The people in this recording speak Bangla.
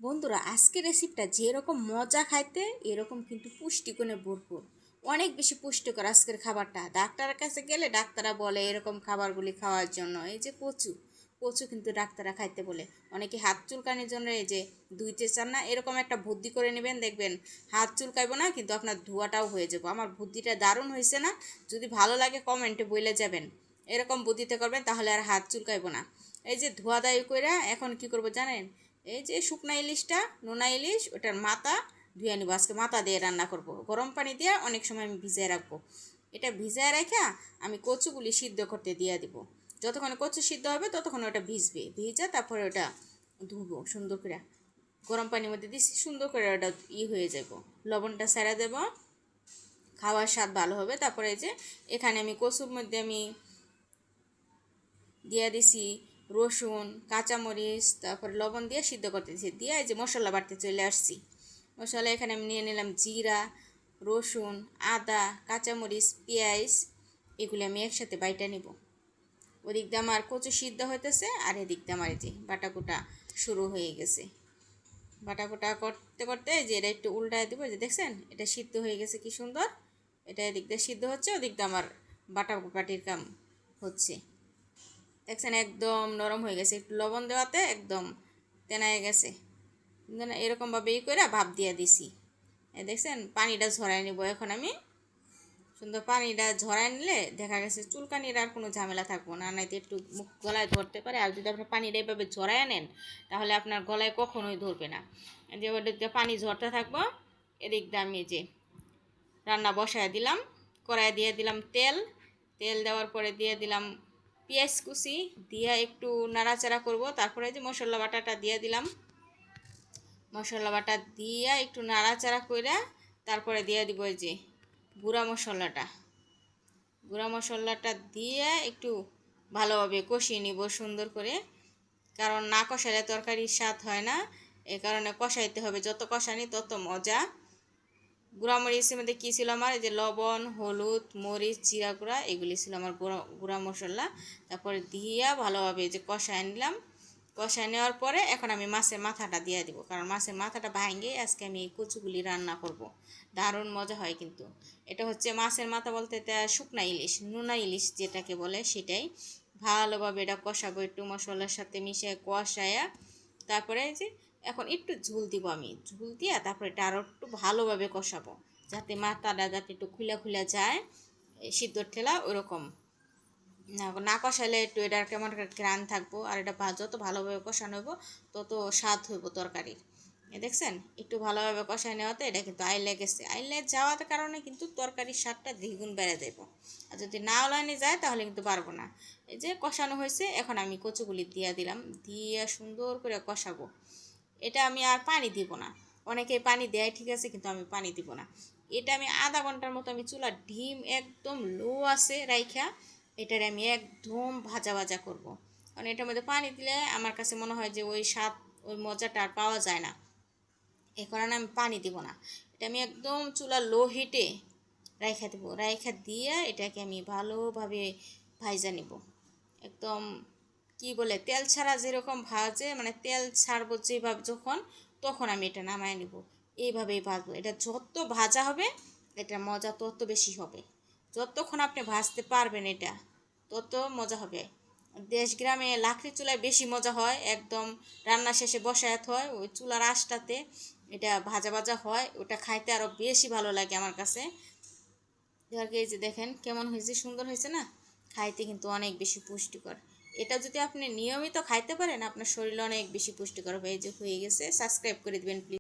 বন্ধুরা, আজকের রেসিপিটা যেরকম মজা খাইতে এরকম কিন্তু পুষ্টিগুণে ভরপুর। অনেক বেশি পুষ্টিকর আজকের খাবারটা। ডাক্তারের কাছে গেলে ডাক্তাররা বলে এরকম খাবারগুলি খাওয়ার জন্য। এই যে কচু, কচু কিন্তু ডাক্তাররা খাইতে বলে। অনেকে হাত চুলকানির জন্য এই যে ধুইতে চান না, এরকম একটা বুদ্ধি করে নেবেন, দেখবেন হাত চুলকাইব না, কিন্তু আপনার ধোয়াটাও হয়ে যাবো। আমার বুদ্ধিটা দারুণ হয়েছে না? যদি ভালো লাগে কমেন্টে বলে যাবেন। এরকম বুদ্ধিতে করবেন, তাহলে আর হাত চুলকাইব না। এই যে ধোয়া দায়ী কইরা এখন কি করব জানেন? এই যে শুকনা ইলিশটা, নোনা ইলিশ, ওটার মাথা ধুয়ে নিব। আজকে মাথা দিয়ে রান্না করব। গরম পানি দিয়ে অনেক সময় আমি ভিজিয়ে রাখবো। এটা ভিজিয়ে রেখে আমি কচুগুলি সিদ্ধ করতে দিয়ে দিব। যতক্ষণ কচু সিদ্ধ হবে ততক্ষণ ওটা ভিজবে। ভিজে তারপরে ওটা ধুবো সুন্দর করে। গরম পানির মধ্যে দিচ্ছি, সুন্দর করে ওটা হয়ে যাব। লবণটা ছেড়ে দেব, খাওয়ার স্বাদ ভালো হবে। তারপরে এই যে এখানে আমি কচুর মধ্যে আমি দিয়ে দিছি রসুন, কাঁচামরিচ, তারপরে লবণ দিয়ে সিদ্ধ করতে দিয়েছি। দিয়ে এই যে মশলা বাটতে চলে আসছি। মশলা এখানে আমি নিয়ে নিলাম জিরা, রসুন, আদা, কাঁচামরিচ, পেঁয়াজ, এগুলি আমি একসাথে বাইটা নিব। ওদিক দিয়ে আমার কচু সিদ্ধ হইতেছে, আর এদিক দিয়ে আমার এই যে বাটাকুটা শুরু হয়ে গেছে। বাটাকুটা করতে করতে যে এটা একটু উল্টায় দেবো। যে দেখছেন এটা সিদ্ধ হয়ে গেছে কি সুন্দর। এটা এদিক দিয়ে সিদ্ধ হচ্ছে, ওদিক দিয়ে আমার বাটির কাম হচ্ছে। দেখছেন একদম নরম হয়ে গেছে। একটু লবণ দেওয়াতে একদম তেনায় গেছে। এরকমভাবে করে ভাপ দিয়ে দিছি। দেখছেন পানিটা ঝরাই নিব এখন আমি। সুন্দর পানিটা ঝরাই নিলে দেখা গেছে চুলকানির আর কোনো ঝামেলা থাকবো না। নাইতে একটু মুখ গলায় ধরতে পারে। আর যদি আপনার পানিটা এইভাবে ঝরাই নেন তাহলে আপনার গলায় কখনোই ধরবে না। যে পানি ঝরতে থাকবো, এদিক দিয়ে আমি যে রান্না বসায় দিলাম। কড়াই দিয়ে দিলাম তেল। তেল দেওয়ার পরে দিয়ে দিলাম পেঁয়াজ কুচি, দিয়ে একটু নাড়াচাড়া করব। তারপরে যে মশলা বাটাটা দিয়ে দিলাম। মশলা বাটা দিয়ে একটু নাড়াচাড়া করে তারপরে দিয়ে দিব এই যে গুঁড়া মশলাটা। গুঁড়া মশলাটা দিয়ে একটু ভালোভাবে কষিয়ে নিব সুন্দর করে। কারণ না কষালে তরকারির স্বাদ হয় না, এই কারণে কষাইতে হবে। যত কষানি তত মজা। গুঁড়া মরিচের মধ্যে কী ছিল আমার? এই যে লবণ, হলুদ, মরিচ, জিরা গুঁড়া, এগুলি ছিল আমার গুঁড়া মশলা। তারপরে দিয়া ভালোভাবে যে কষায় নিলাম। কষায় নেওয়ার পরে এখন আমি মাছের মাথাটা দিয়ে দিব। কারণ মাছের মাথাটা ভাঙিয়ে আজকে আমি এই কচুগুলি রান্না করব। দারুণ মজা হয় কিন্তু। এটা হচ্ছে মাছের মাথা বলতে এটা শুকনা ইলিশ, নোনা ইলিশ যেটাকে বলে সেটাই। ভালোভাবে এটা কষাবো, একটু মশলার সাথে মিশিয়ে কষায়া তারপরে যে এখন একটু ঝোল দিব আমি। ঝোল দিয়া তারপরে এটা আরও একটু ভালোভাবে কষাবো, যাতে মাথাটা যাতে একটু খুলা যায় সিদ্ধর ঠেলা ওরকম। না কষাইলে একটু এটার কেমন একটা ঘ্রাণ থাকবো। আর এটা যত ভালোভাবে কষানো হইব তত স্বাদ হইব তরকারির। দেখছেন একটু ভালোভাবে কষায় নেওয়াতে এটা কিন্তু আইলে গেছে। আইলে যাওয়ার কারণে কিন্তু তরকারির স্বাদটা দ্বিগুণ বেড়ে যাব। আর যদি না ওলানি যায় তাহলে কিন্তু পারবো না। এই যে কষানো হয়েছে, এখন আমি কচুগুলি দিয়ে দিলাম। দিয়ে সুন্দর করে কষাবো। এটা আমি আর পানি দিব না। অনেকে পানি দেয় ঠিক আছে, কিন্তু আমি পানি দিব না। এটা আমি আধা ঘন্টার মতো আমি চুলা ডিম একদম লো আছে রাইখা এটার আমি একদম ভাজা ভাজা করব। কারণ এটার মধ্যে পানি দিলে আমার কাছে মনে হয় যে ওই স্বাদ, ওই মজাটা আর পাওয়া যায় না। এই কারণে আমি পানি দিব না। এটা আমি একদম চুলা লো হিটে রাইখা দেবো। রাইখা দিয়ে এটাকে আমি ভালোভাবে ভাজা নিব। একদম কি বলে তেল ছাড়া যেরকম ভাজে, মানে তেল ছাড়বো যেভাবে যখন, তখন আমি এটা নামায় নিব। এইভাবেই ভাজবো। এটা যত ভাজা হবে এটা মজা তত বেশি হবে। যতক্ষণ আপনি ভাজতে পারবেন এটা তত মজা হবে। দেশ গ্রামে লাকড়ি চুলায় বেশি মজা হয়। একদম রান্না শেষে বসায় হয় ওই চুলার আঁশটাতে এটা ভাজা ভাজা হয়, ওটা খাইতে আরও বেশি ভালো লাগে আমার কাছে। এই যে দেখেন কেমন হয়েছে, সুন্দর হয়েছে না? খাইতে কিন্তু অনেক বেশি পুষ্টিকর। এটা যদি আপনি নিয়মিত খাইতে পারেন আপনার শরীরে অনেক বেশি পুষ্টিকর হবে। এই যে হয়ে গেছে, সাবস্ক্রাইব করে দিবেন প্লিজ।